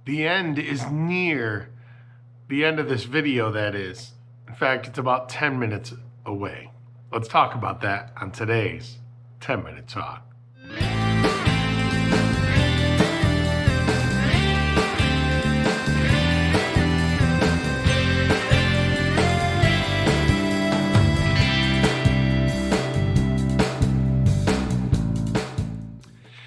The end is near. The end of this video, that is. In fact, it's about 10 minutes away. Let's talk about that on today's 10-Minute Talk.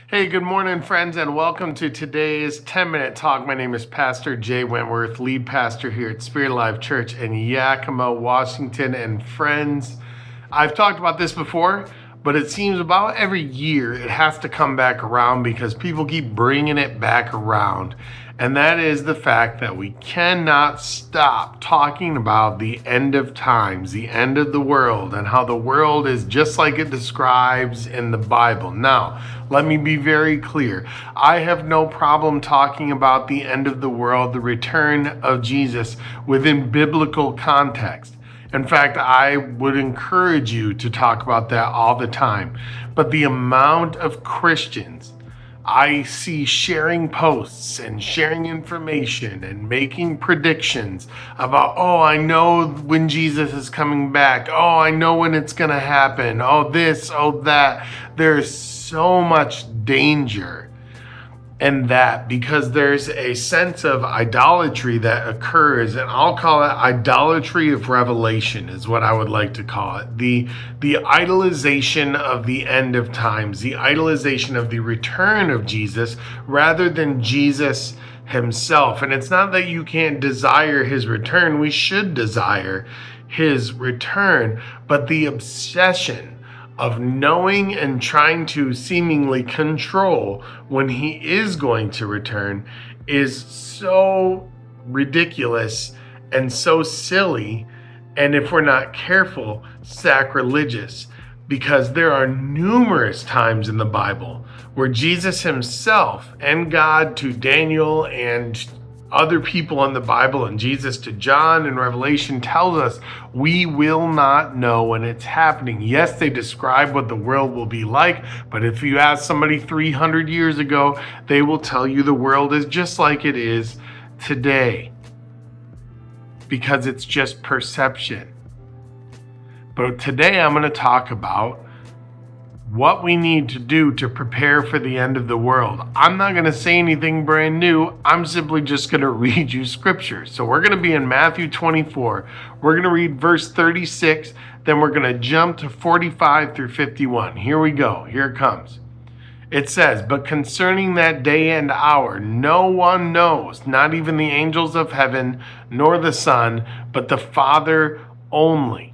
Hey, good morning, friends, and welcome to today's 10-Minute Talk. My name is Pastor Jay Wentworth, lead pastor here at Spirit Alive Church in Yakima, Washington. And friends, I've talked about this before, but it seems about every year it has to come back around because people keep bringing it back around. And that is the fact that we cannot stop talking about the end of times, the end of the world, and how the world is just like it describes in the Bible. Now, let me be very clear. I have no problem talking about the end of the world, the return of Jesus within biblical context. In fact, I would encourage you to talk about that all the time. But the amount of Christians I see sharing posts and sharing information and making predictions about, oh, I know when Jesus is coming back. Oh, I know when it's going to happen. Oh, this, oh, that. There's so much danger in that because there's a sense of idolatry that occurs, and I'll call it idolatry of revelation is what I would like to call it. The idolization of the end of times, the idolization of the return of Jesus rather than Jesus himself. And it's not that you can't desire his return. We should desire his return, but the obsession of knowing and trying to seemingly control when he is going to return is so ridiculous and so silly, and if we're not careful, sacrilegious, because there are numerous times in the Bible where Jesus himself and God to Daniel and other people in the Bible and Jesus to John in Revelation tells us we will not know when it's happening. Yes, they describe what the world will be like, but if you ask somebody 300 years ago, they will tell you the world is just like it is today because it's just perception. But today I'm going to talk about what we need to do to prepare for the end of the world. I'm not going to say anything brand new. I'm simply just going to read you scripture. So we're going to be in Matthew 24. We're going to read verse 36. Then we're going to jump to 45 through 51. Here we go. Here it comes. It says, "But concerning that day and hour, no one knows, not even the angels of heaven, nor the Son, but the Father only.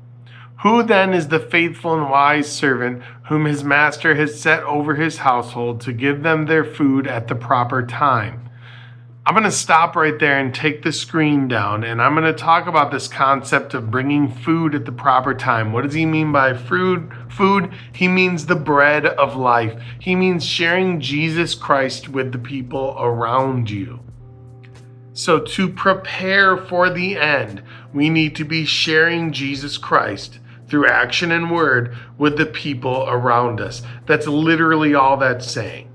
Who then is the faithful and wise servant whom his master has set over his household to give them their food at the proper time?" I'm going to stop right there and take the screen down, and I'm going to talk about this concept of bringing food at the proper time. What does he mean by food? He means the bread of life. He means sharing Jesus Christ with the people around you. So to prepare for the end, we need to be sharing Jesus Christ through action and word with the people around us. That's literally all that's saying.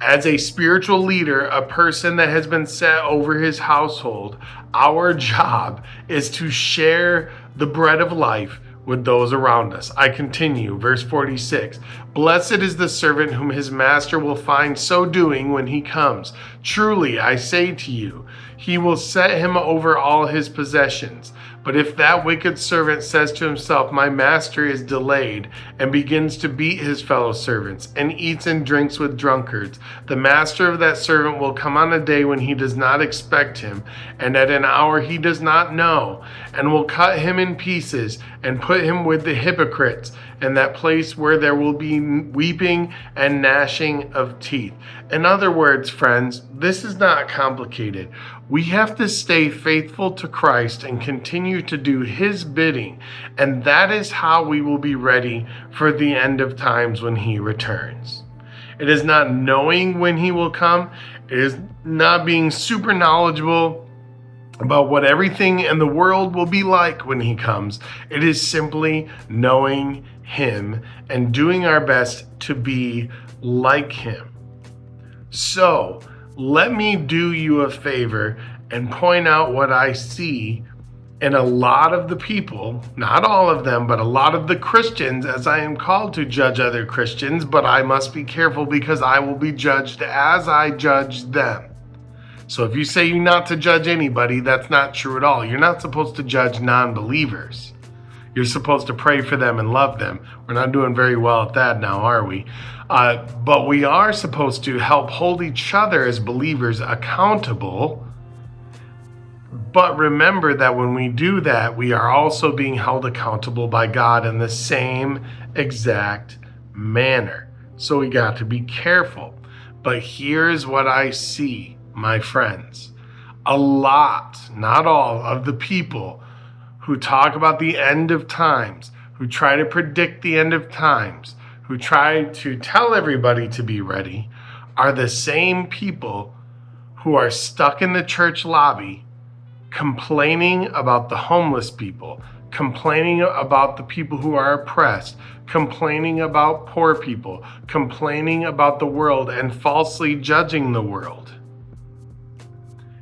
As a spiritual leader, a person that has been set over his household, our job is to share the bread of life with those around us. I continue, verse 46. "Blessed is the servant whom his master will find so doing when he comes. Truly, I say to you, he will set him over all his possessions. But if that wicked servant says to himself, 'My master is delayed,' and begins to beat his fellow servants and eats and drinks with drunkards, the master of that servant will come on a day when he does not expect him, and at an hour he does not know, and will cut him in pieces and put him with the hypocrites in that place where there will be weeping and gnashing of teeth." In other words, friends, this is not complicated. We have to stay faithful to Christ and continue to do his bidding, and that is how we will be ready for the end of times when he returns. It is not knowing when he will come. It is not being super knowledgeable about what everything in the world will be like when he comes. It is simply knowing him and doing our best to be like him. So let me do you a favor and point out what I see in a lot of the people, not all of them, but a lot of the Christians, as I am called to judge other Christians, but I must be careful because I will be judged as I judge them. So if you say you're not to judge anybody, that's not true at all. You're not supposed to judge non-believers. You're supposed to pray for them and love them. We're not doing very well at that now, are we? But we are supposed to help hold each other as believers accountable. But remember that when we do that, we are also being held accountable by God in the same exact manner. So we got to be careful. But here's what I see, my friends. A lot, not all, of the people who talk about the end of times, who try to predict the end of times, who try to tell everybody to be ready, are the same people who are stuck in the church lobby complaining about the homeless people, complaining about the people who are oppressed, complaining about poor people, complaining about the world, and falsely judging the world.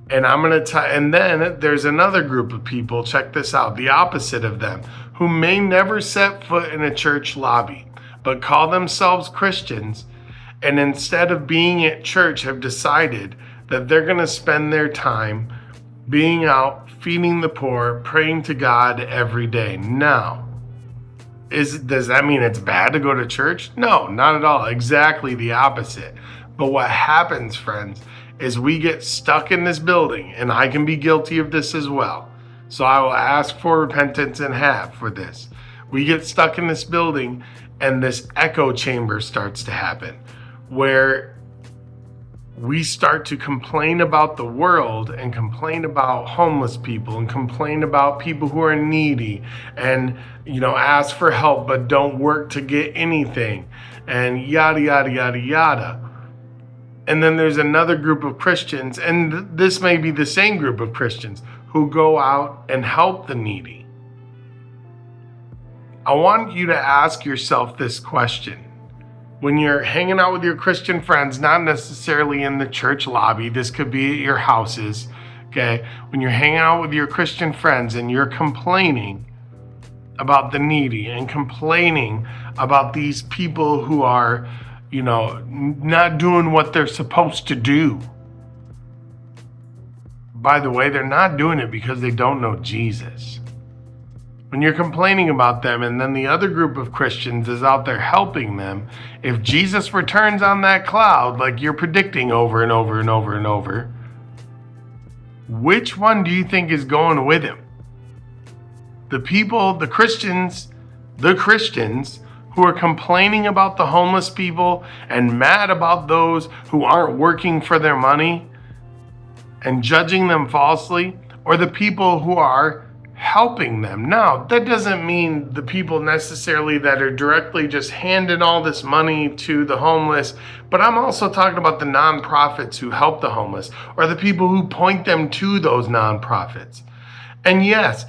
And and then there's another group of people, check this out, the opposite of them, who may never set foot in a church lobby, but call themselves Christians, and instead of being at church have decided that they're going to spend their time being out, feeding the poor, praying to God every day. Now, does that mean it's bad to go to church? No, not at all. Exactly the opposite. But what happens, friends, is we get stuck in this building, and I can be guilty of this as well. So I will ask for repentance and have for this. We get stuck in this building, and this echo chamber starts to happen, where we start to complain about the world and complain about homeless people and complain about people who are needy and, ask for help but don't work to get anything and yada, yada, yada, yada. And then there's another group of Christians, and this may be the same group of Christians, who go out and help the needy. I want you to ask yourself this question. When you're hanging out with your Christian friends, not necessarily in the church lobby, this could be at your houses, okay? When you're hanging out with your Christian friends and you're complaining about the needy and complaining about these people who are, not doing what they're supposed to do. By the way, they're not doing it because they don't know Jesus. When you're complaining about them and then the other group of Christians is out there helping them, if Jesus returns on that cloud like you're predicting over and over and over and over, which one do you think is going with him? The people, the Christians who are complaining about the homeless people and mad about those who aren't working for their money and judging them falsely, or the people who are helping them. Now, that doesn't mean the people necessarily that are directly just handing all this money to the homeless, but I'm also talking about the nonprofits who help the homeless, or the people who point them to those nonprofits. And yes,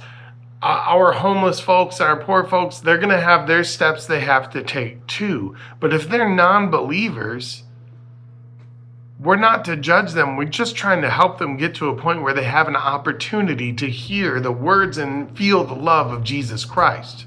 our homeless folks, our poor folks, they're going to have their steps they have to take too. But if they're non-believers, we're not to judge them. We're just trying to help them get to a point where they have an opportunity to hear the words and feel the love of Jesus Christ.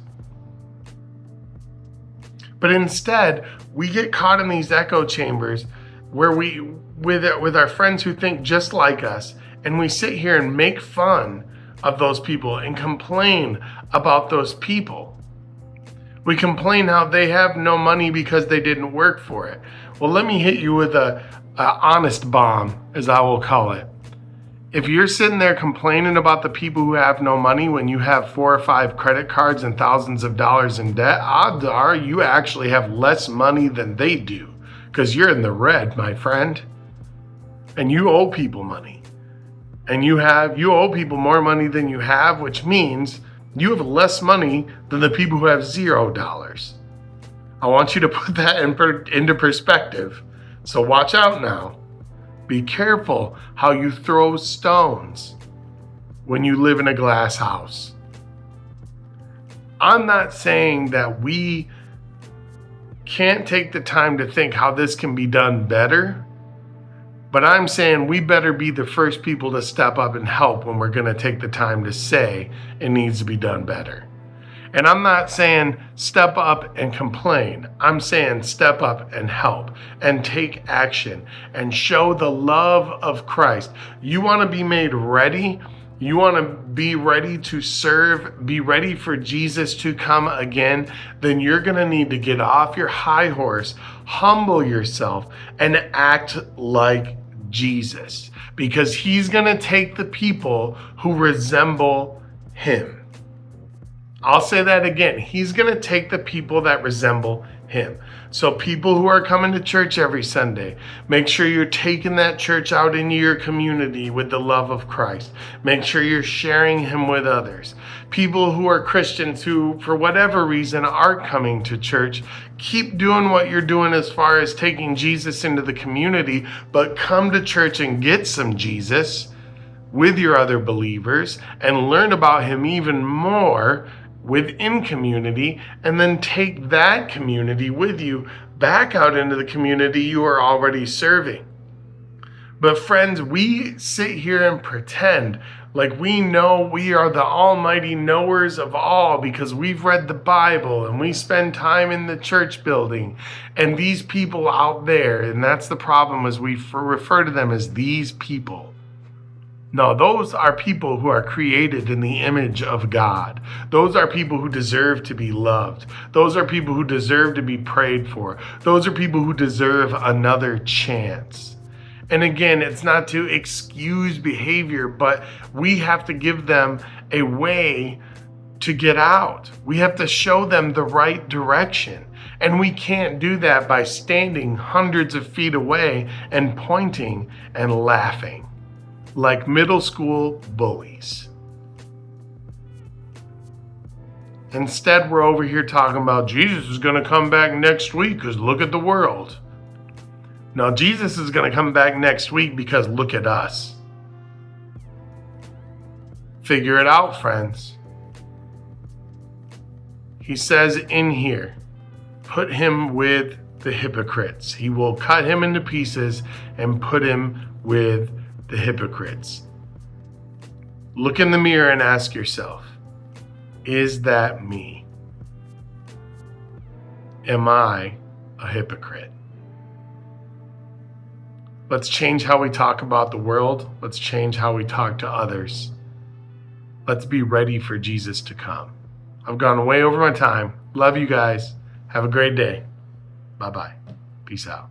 But instead, we get caught in these echo chambers where with our friends who think just like us, and we sit here and make fun of those people and complain about those people. We complain how they have no money because they didn't work for it. Well, let me hit you with a honest bomb, as I will call it. If you're sitting there complaining about the people who have no money when you have 4 or 5 credit cards and thousands of dollars in debt, odds are you actually have less money than they do, because you're in the red, my friend. And you owe people money. And you owe people more money than you have, which means you have less money than the people who have $0. I want you to put that into perspective. So watch out now. Be careful how you throw stones when you live in a glass house. I'm not saying that we can't take the time to think how this can be done better, But I'm saying we better be the first people to step up and help when we're going to take the time to say it needs to be done better. And I'm not saying step up and complain. I'm saying step up and help and take action and show the love of Christ. You want to be made ready? You want to be ready to serve, be ready for Jesus to come again? Then you're going to need to get off your high horse, humble yourself, and act like Jesus, because he's going to take the people who resemble him. I'll say that again. He's going to take the people that resemble him. So people who are coming to church every Sunday, make sure you're taking that church out into your community with the love of Christ. Make sure you're sharing him with others. People who are Christians who, for whatever reason, aren't coming to church, keep doing what you're doing as far as taking Jesus into the community, but come to church and get some Jesus with your other believers and learn about him even more within community, and then take that community with you back out into the community you are already serving. But friends, we sit here and pretend like we know we are the almighty knowers of all because we've read the Bible and we spend time in the church building, and these people out there, and that's the problem, is we refer to them as these people. No, those are people who are created in the image of God. Those are people who deserve to be loved. Those are people who deserve to be prayed for. Those are people who deserve another chance. And again, it's not to excuse behavior, but we have to give them a way to get out. We have to show them the right direction. And we can't do that by standing hundreds of feet away and pointing and laughing like middle school bullies. Instead, we're over here talking about Jesus is going to come back next week because look at the world. No, Jesus is going to come back next week because look at us. Figure it out, friends. He says in here, put him with the hypocrites. He will cut him into pieces and put him with the hypocrites. Look in the mirror and ask yourself, is that me? Am I a hypocrite? Let's change how we talk about the world. Let's change how we talk to others. Let's be ready for Jesus to come. I've gone way over my time. Love you guys. Have a great day. Bye-bye. Peace out.